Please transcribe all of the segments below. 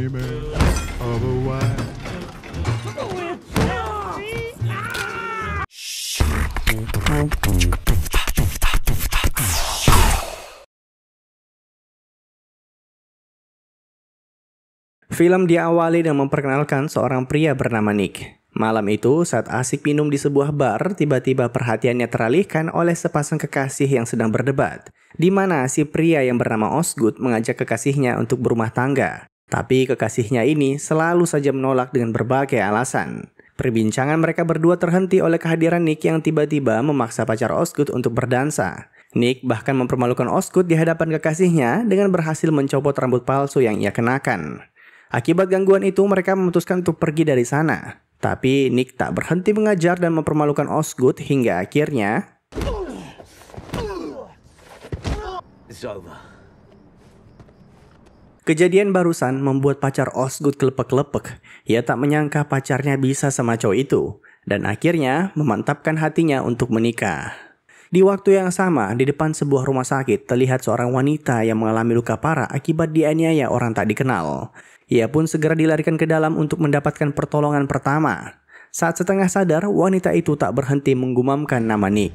enjoyment of a wife. Film diawali dengan memperkenalkan seorang pria bernama Nick. Malam itu, saat asik minum di sebuah bar, tiba-tiba perhatiannya teralihkan oleh sepasang kekasih yang sedang berdebat. Di mana si pria yang bernama Osgood mengajak kekasihnya untuk berumah tangga. Tapi kekasihnya ini selalu saja menolak dengan berbagai alasan. Perbincangan mereka berdua terhenti oleh kehadiran Nick yang tiba-tiba memaksa pacar Osgood untuk berdansa. Nick bahkan mempermalukan Osgood di hadapan kekasihnya dengan berhasil mencopot rambut palsu yang ia kenakan. Akibat gangguan itu, mereka memutuskan untuk pergi dari sana. Tapi Nick tak berhenti mengajar dan mempermalukan Osgood hingga akhirnya kejadian barusan membuat pacar Osgood kelepek-kelepek. Ia tak menyangka pacarnya bisa sama cowok itu. Dan akhirnya memantapkan hatinya untuk menikah. Di waktu yang sama, di depan sebuah rumah sakit, terlihat seorang wanita yang mengalami luka parah akibat dianiaya orang tak dikenal. Ia pun segera dilarikan ke dalam untuk mendapatkan pertolongan pertama. Saat setengah sadar, wanita itu tak berhenti menggumamkan nama Nick.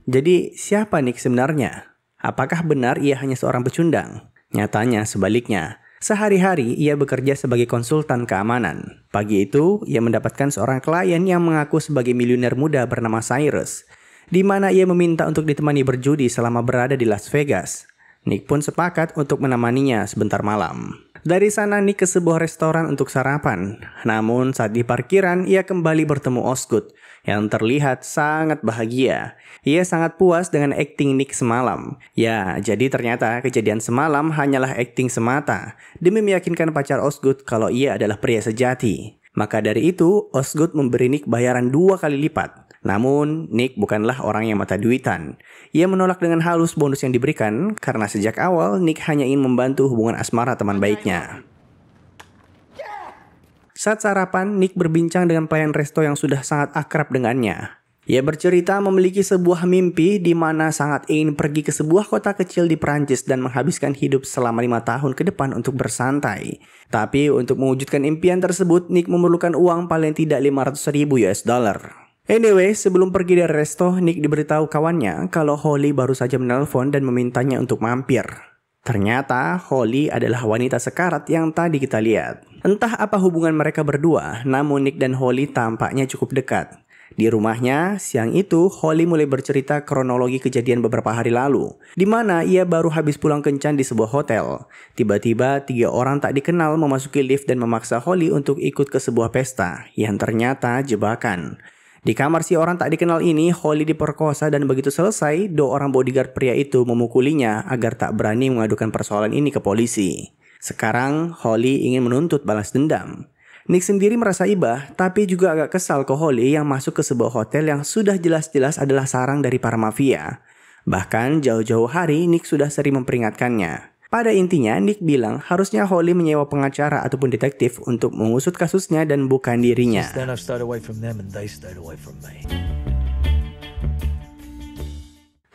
Jadi, siapa Nick sebenarnya? Apakah benar ia hanya seorang pecundang? Nyatanya sebaliknya. Sehari-hari ia bekerja sebagai konsultan keamanan. Pagi itu, ia mendapatkan seorang klien yang mengaku sebagai miliuner muda bernama Cyrus, di mana ia meminta untuk ditemani berjudi selama berada di Las Vegas. Nick pun sepakat untuk menemaninya sebentar malam. Dari sana Nick ke sebuah restoran untuk sarapan. Namun saat di parkiran ia kembali bertemu Osgood yang terlihat sangat bahagia. Ia sangat puas dengan akting Nick semalam. Ya, jadi ternyata kejadian semalam hanyalah akting semata demi meyakinkan pacar Osgood kalau ia adalah pria sejati. Maka dari itu Osgood memberi Nick bayaran 2 kali lipat. Namun, Nick bukanlah orang yang mata duitan. Ia menolak dengan halus bonus yang diberikan karena sejak awal Nick hanya ingin membantu hubungan asmara teman baiknya. Saat sarapan, Nick berbincang dengan pelayan resto yang sudah sangat akrab dengannya. Ia bercerita memiliki sebuah mimpi di mana sangat ingin pergi ke sebuah kota kecil di Prancis dan menghabiskan hidup selama 5 tahun ke depan untuk bersantai. Tapi untuk mewujudkan impian tersebut, Nick memerlukan uang paling tidak 500.000 US dollar. Anyway, sebelum pergi dari resto, Nick diberitahu kawannya kalau Holly baru saja menelpon dan memintanya untuk mampir. Ternyata Holly adalah wanita sekarat yang tadi kita lihat. Entah apa hubungan mereka berdua, namun Nick dan Holly tampaknya cukup dekat. Di rumahnya, siang itu Holly mulai bercerita kronologi kejadian beberapa hari lalu, di mana ia baru habis pulang kencan di sebuah hotel. Tiba-tiba 3 orang tak dikenal memasuki lift dan memaksa Holly untuk ikut ke sebuah pesta, yang ternyata jebakan. Di kamar si orang tak dikenal ini, Holly diperkosa dan begitu selesai, 2 orang bodyguard pria itu memukulinya agar tak berani mengadukan persoalan ini ke polisi. Sekarang, Holly ingin menuntut balas dendam. Nick sendiri merasa iba, tapi juga agak kesal ke Holly yang masuk ke sebuah hotel yang sudah jelas-jelas adalah sarang dari para mafia. Bahkan jauh-jauh hari, Nick sudah sering memperingatkannya. Pada intinya, Nick bilang harusnya Holly menyewa pengacara ataupun detektif untuk mengusut kasusnya dan bukan dirinya.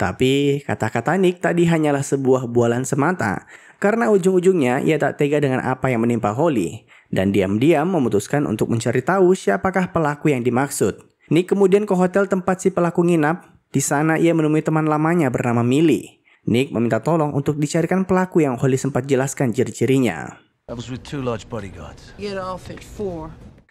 Tapi, kata-kata Nick tadi hanyalah sebuah bualan semata, karena ujung-ujungnya ia tak tega dengan apa yang menimpa Holly, dan diam-diam memutuskan untuk mencari tahu siapakah pelaku yang dimaksud. Nick kemudian ke hotel tempat si pelaku nginap. Di sana ia menemui teman lamanya bernama Millie. Nick meminta tolong untuk dicarikan pelaku yang Holly sempat jelaskan ciri-cirinya.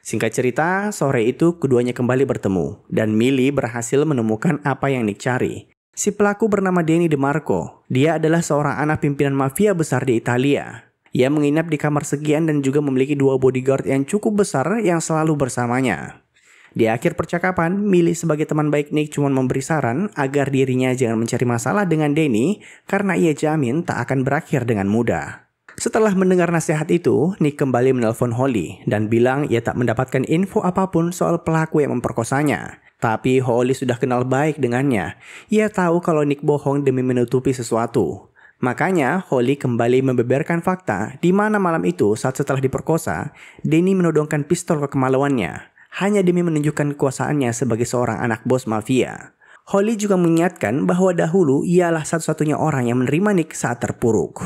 Singkat cerita, sore itu keduanya kembali bertemu, dan Millie berhasil menemukan apa yang Nick cari. Si pelaku bernama Danny DeMarco. Dia adalah seorang anak pimpinan mafia besar di Italia. Ia menginap di kamar sekian dan juga memiliki 2 bodyguard yang cukup besar yang selalu bersamanya. Di akhir percakapan, Millie sebagai teman baik Nick cuma memberi saran agar dirinya jangan mencari masalah dengan Danny karena ia jamin tak akan berakhir dengan mudah. Setelah mendengar nasihat itu, Nick kembali menelpon Holly dan bilang ia tak mendapatkan info apapun soal pelaku yang memperkosanya. Tapi Holly sudah kenal baik dengannya. Ia tahu kalau Nick bohong demi menutupi sesuatu. Makanya Holly kembali membeberkan fakta di mana malam itu saat setelah diperkosa, Danny menodongkan pistol ke kemaluannya hanya demi menunjukkan kekuasaannya sebagai seorang anak bos mafia. Holly juga mengingatkan bahwa dahulu ialah satu-satunya orang yang menerima Nick saat terpuruk.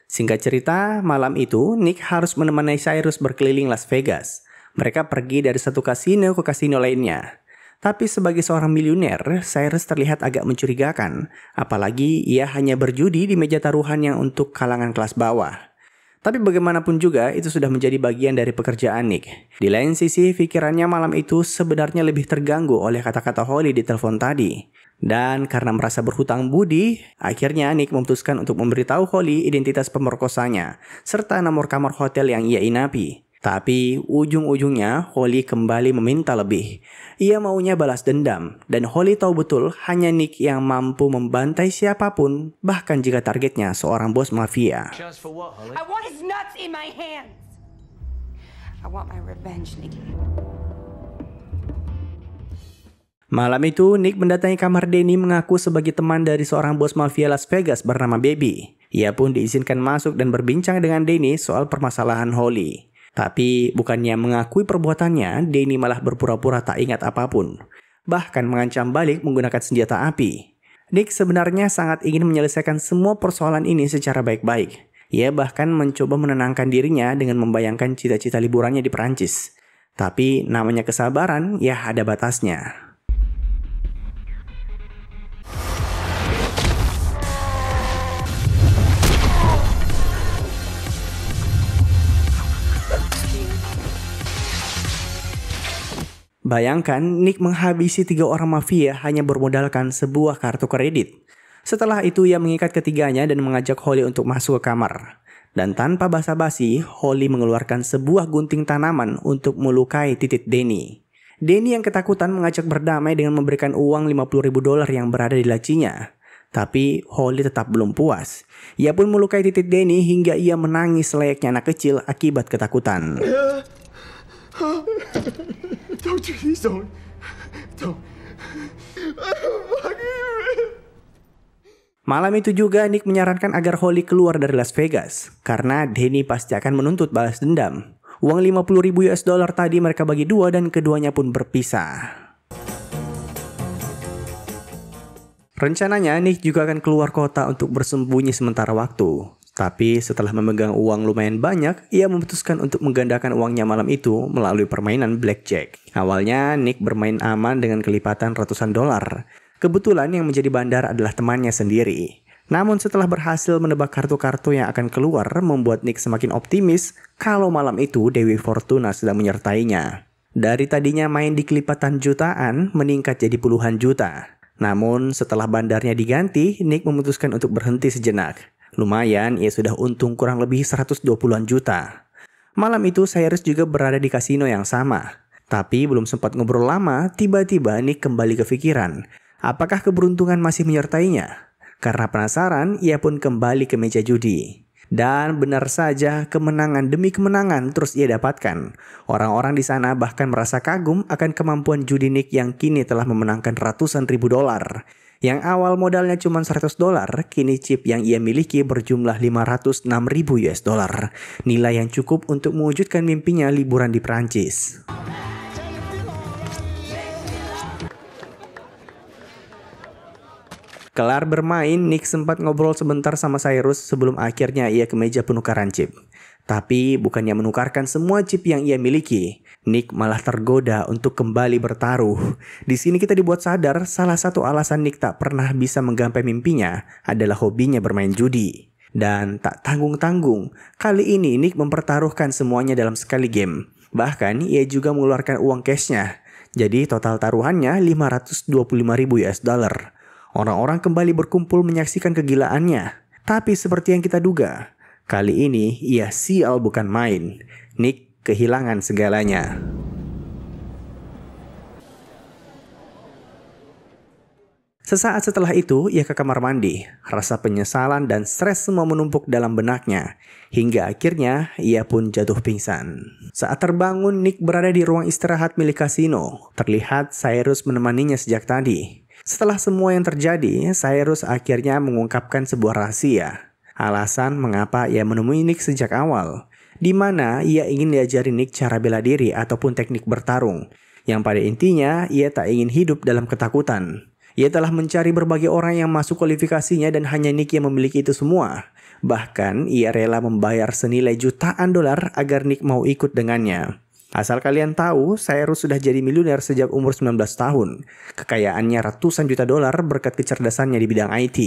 Singkat cerita, malam itu Nick harus menemani Cyrus berkeliling Las Vegas. Mereka pergi dari satu kasino ke kasino lainnya. Tapi sebagai seorang miliuner, Cyrus terlihat agak mencurigakan. Apalagi ia hanya berjudi di meja taruhan yang untuk kalangan kelas bawah. Tapi bagaimanapun juga, itu sudah menjadi bagian dari pekerjaan Nick. Di lain sisi, pikirannya malam itu sebenarnya lebih terganggu oleh kata-kata Holly di telepon tadi. Dan karena merasa berhutang budi, akhirnya Nick memutuskan untuk memberitahu Holly identitas pemerkosanya, serta nomor kamar hotel yang ia inapi. Tapi ujung-ujungnya Holly kembali meminta lebih. Ia maunya balas dendam, dan Holly tahu betul hanya Nick yang mampu membantai siapapun, bahkan jika targetnya seorang bos mafia. Just for what, Holly? I want his nuts in my hands. I want my revenge, Nicky. Malam itu, Nick mendatangi kamar Danny mengaku sebagai teman dari seorang bos mafia Las Vegas bernama Baby. Ia pun diizinkan masuk dan berbincang dengan Danny soal permasalahan Holly. Tapi bukannya mengakui perbuatannya, Danny malah berpura-pura tak ingat apapun. Bahkan mengancam balik menggunakan senjata api. Nick sebenarnya sangat ingin menyelesaikan semua persoalan ini secara baik-baik. Ia bahkan mencoba menenangkan dirinya dengan membayangkan cita-cita liburannya di Perancis. Tapi namanya kesabaran, ya ada batasnya. Bayangkan Nick menghabisi 3 orang mafia hanya bermodalkan sebuah kartu kredit. Setelah itu ia mengikat ketiganya dan mengajak Holly untuk masuk ke kamar. Dan tanpa basa-basi, Holly mengeluarkan sebuah gunting tanaman untuk melukai titik Danny. Danny yang ketakutan mengajak berdamai dengan memberikan uang $50.000 yang berada di lacinya. Tapi Holly tetap belum puas. Ia pun melukai titik Danny hingga ia menangis layaknya anak kecil akibat ketakutan. Don't do this, don't. Malam itu juga Nick menyarankan agar Holly keluar dari Las Vegas karena Danny pasti akan menuntut balas dendam. Uang $50.000 tadi mereka bagi dua dan keduanya pun berpisah. Rencananya Nick juga akan keluar kota untuk bersembunyi sementara waktu. Tapi setelah memegang uang lumayan banyak, ia memutuskan untuk menggandakan uangnya malam itu melalui permainan blackjack. Awalnya Nick bermain aman dengan kelipatan ratusan dolar. Kebetulan yang menjadi bandar adalah temannya sendiri. Namun setelah berhasil menebak kartu-kartu yang akan keluar, membuat Nick semakin optimis kalau malam itu Dewi Fortuna sedang menyertainya. Dari tadinya main di kelipatan jutaan, meningkat jadi puluhan juta. Namun setelah bandarnya diganti, Nick memutuskan untuk berhenti sejenak. Lumayan, ia sudah untung kurang lebih 120-an juta. Malam itu Cyrus juga berada di kasino yang sama. Tapi belum sempat ngobrol lama, tiba-tiba Nick kembali kepikiran. Apakah keberuntungan masih menyertainya? Karena penasaran, ia pun kembali ke meja judi. Dan benar saja, kemenangan demi kemenangan terus ia dapatkan. Orang-orang di sana bahkan merasa kagum akan kemampuan judi Nick yang kini telah memenangkan ratusan ribu dolar. Yang awal modalnya cuma $100, kini chip yang ia miliki berjumlah $506.000. Nilai yang cukup untuk mewujudkan mimpinya liburan di Prancis. Kelar bermain, Nick sempat ngobrol sebentar sama Cyrus sebelum akhirnya ia ke meja penukaran chip. Tapi bukannya menukarkan semua chip yang ia miliki, Nick malah tergoda untuk kembali bertaruh. Di sini kita dibuat sadar salah satu alasan Nick tak pernah bisa menggapai mimpinya adalah hobinya bermain judi. Dan tak tanggung-tanggung, kali ini Nick mempertaruhkan semuanya dalam sekali game. Bahkan ia juga mengeluarkan uang cashnya. Jadi total taruhannya $525.000. Orang-orang kembali berkumpul menyaksikan kegilaannya. Tapi seperti yang kita duga, kali ini ia sial bukan main. Nick kehilangan segalanya. Sesaat setelah itu, ia ke kamar mandi. Rasa penyesalan dan stres semua menumpuk dalam benaknya. Hingga akhirnya, ia pun jatuh pingsan. Saat terbangun, Nick berada di ruang istirahat milik kasino. Terlihat Cyrus menemaninya sejak tadi. Setelah semua yang terjadi, Cyrus akhirnya mengungkapkan sebuah rahasia. Alasan mengapa ia menemui Nick sejak awal. di mana ia ingin diajari Nick cara bela diri ataupun teknik bertarung, yang pada intinya ia tak ingin hidup dalam ketakutan. Ia telah mencari berbagai orang yang masuk kualifikasinya dan hanya Nick yang memiliki itu semua. Bahkan ia rela membayar senilai jutaan dolar agar Nick mau ikut dengannya. Asal kalian tahu, Cyrus sudah jadi miliuner sejak umur 19 tahun. Kekayaannya ratusan juta dolar berkat kecerdasannya di bidang IT.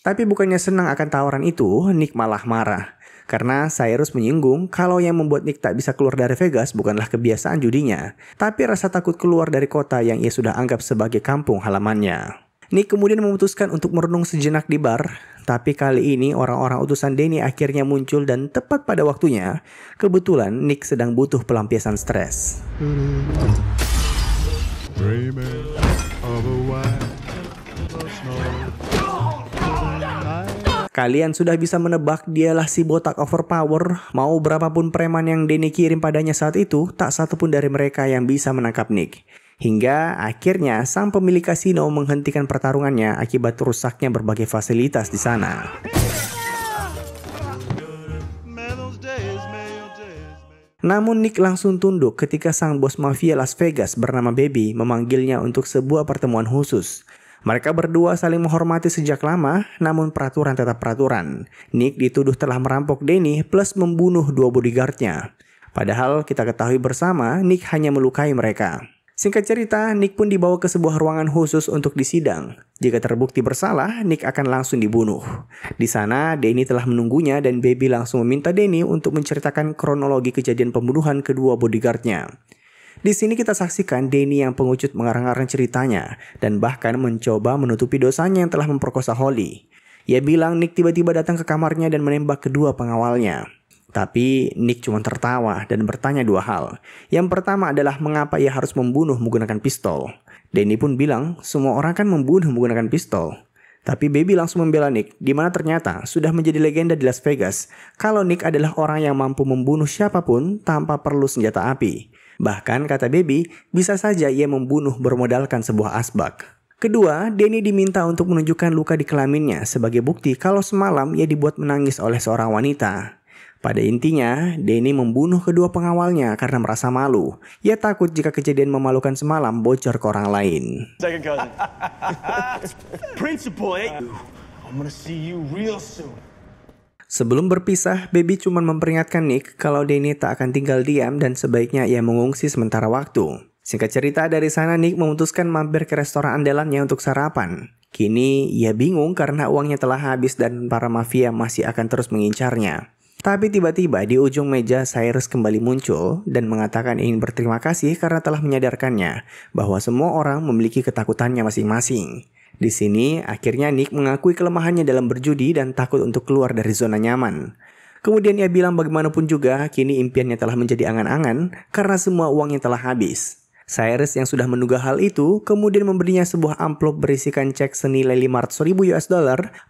Tapi bukannya senang akan tawaran itu, Nick malah marah. Karena Cyrus menyinggung kalau yang membuat Nick tak bisa keluar dari Vegas bukanlah kebiasaan judinya, tapi rasa takut keluar dari kota yang ia sudah anggap sebagai kampung halamannya. Nick kemudian memutuskan untuk merenung sejenak di bar, tapi kali ini orang-orang utusan Danny akhirnya muncul dan tepat pada waktunya. Kebetulan Nick sedang butuh pelampiasan stres. Kalian sudah bisa menebak dialah si botak overpower. Mau berapapun preman yang Danny kirim padanya saat itu, tak satupun dari mereka yang bisa menangkap Nick. Hingga akhirnya sang pemilik kasino menghentikan pertarungannya akibat rusaknya berbagai fasilitas di sana. Namun Nick langsung tunduk ketika sang bos mafia Las Vegas bernama Baby memanggilnya untuk sebuah pertemuan khusus. Mereka berdua saling menghormati sejak lama, namun peraturan tetap peraturan. Nick dituduh telah merampok Danny plus membunuh 2 bodyguardnya. Padahal kita ketahui bersama, Nick hanya melukai mereka. Singkat cerita, Nick pun dibawa ke sebuah ruangan khusus untuk disidang. Jika terbukti bersalah, Nick akan langsung dibunuh. Di sana, Danny telah menunggunya dan Baby langsung meminta Danny untuk menceritakan kronologi kejadian pembunuhan kedua bodyguardnya. Di sini kita saksikan Danny yang pengecut mengarang-arang ceritanya dan bahkan mencoba menutupi dosanya yang telah memperkosa Holly. Ia bilang Nick tiba-tiba datang ke kamarnya dan menembak kedua pengawalnya. Tapi Nick cuma tertawa dan bertanya 2 hal. Yang pertama adalah mengapa ia harus membunuh menggunakan pistol. Danny pun bilang semua orang kan membunuh menggunakan pistol. Tapi Baby langsung membela Nick, di mana ternyata sudah menjadi legenda di Las Vegas kalau Nick adalah orang yang mampu membunuh siapapun tanpa perlu senjata api. Bahkan kata Baby, bisa saja ia membunuh bermodalkan sebuah asbak. Kedua, Danny diminta untuk menunjukkan luka di kelaminnya sebagai bukti kalau semalam ia dibuat menangis oleh seorang wanita. Pada intinya, Danny membunuh kedua pengawalnya karena merasa malu. Ia takut jika kejadian memalukan semalam bocor ke orang lain. Second cousin. Principal, I'm gonna see you real soon. Sebelum berpisah, Baby cuma memperingatkan Nick kalau Danny tak akan tinggal diam dan sebaiknya ia mengungsi sementara waktu. Singkat cerita, dari sana Nick memutuskan mampir ke restoran andalannya untuk sarapan. Kini ia bingung karena uangnya telah habis dan para mafia masih akan terus mengincarnya. Tapi tiba-tiba di ujung meja Cyrus kembali muncul dan mengatakan ingin berterima kasih karena telah menyadarkannya bahwa semua orang memiliki ketakutannya masing-masing. Di sini akhirnya Nick mengakui kelemahannya dalam berjudi dan takut untuk keluar dari zona nyaman. Kemudian ia bilang bagaimanapun juga kini impiannya telah menjadi angan-angan karena semua uangnya telah habis. Cyrus yang sudah menduga hal itu kemudian memberinya sebuah amplop berisikan cek senilai $500,000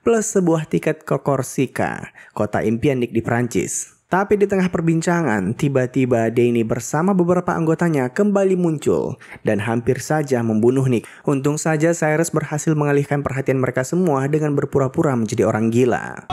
plus sebuah tiket ke Korsika, kota impian Nick di Prancis. Tapi di tengah perbincangan, tiba-tiba Danny bersama beberapa anggotanya kembali muncul dan hampir saja membunuh Nick. Untung saja Cyrus berhasil mengalihkan perhatian mereka semua dengan berpura-pura menjadi orang gila.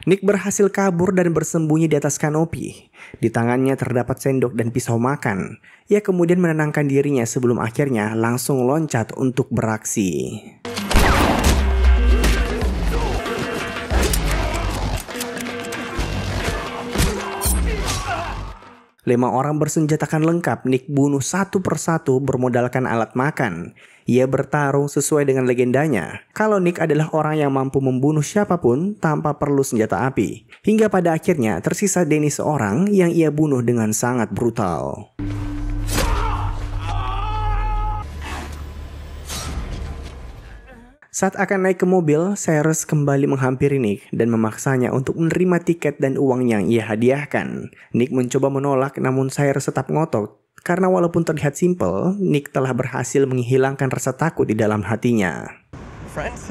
Nick berhasil kabur dan bersembunyi di atas kanopi. Di tangannya terdapat sendok dan pisau makan. Ia kemudian menenangkan dirinya sebelum akhirnya langsung loncat untuk beraksi. Lima orang bersenjatakan lengkap Nick bunuh satu persatu bermodalkan alat makan. Ia bertarung sesuai dengan legendanya kalau Nick adalah orang yang mampu membunuh siapapun tanpa perlu senjata api. Hingga pada akhirnya tersisa Danny seorang yang ia bunuh dengan sangat brutal. Saat akan naik ke mobil, Cyrus kembali menghampiri Nick dan memaksanya untuk menerima tiket dan uang yang ia hadiahkan. Nick mencoba menolak namun Cyrus tetap ngotot. Karena walaupun terlihat simpel, Nick telah berhasil menghilangkan rasa takut di dalam hatinya. Friends?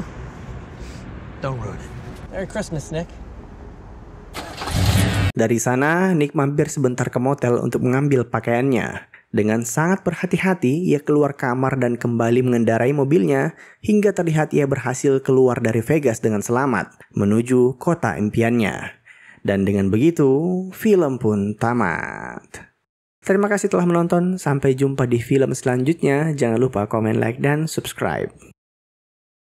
Don't ruin it. Merry Christmas, Nick. Dari sana, Nick mampir sebentar ke motel untuk mengambil pakaiannya. Dengan sangat berhati-hati, ia keluar kamar dan kembali mengendarai mobilnya hingga terlihat ia berhasil keluar dari Vegas dengan selamat menuju kota impiannya. Dan dengan begitu, film pun tamat. Terima kasih telah menonton, sampai jumpa di film selanjutnya. Jangan lupa komen, like, dan subscribe.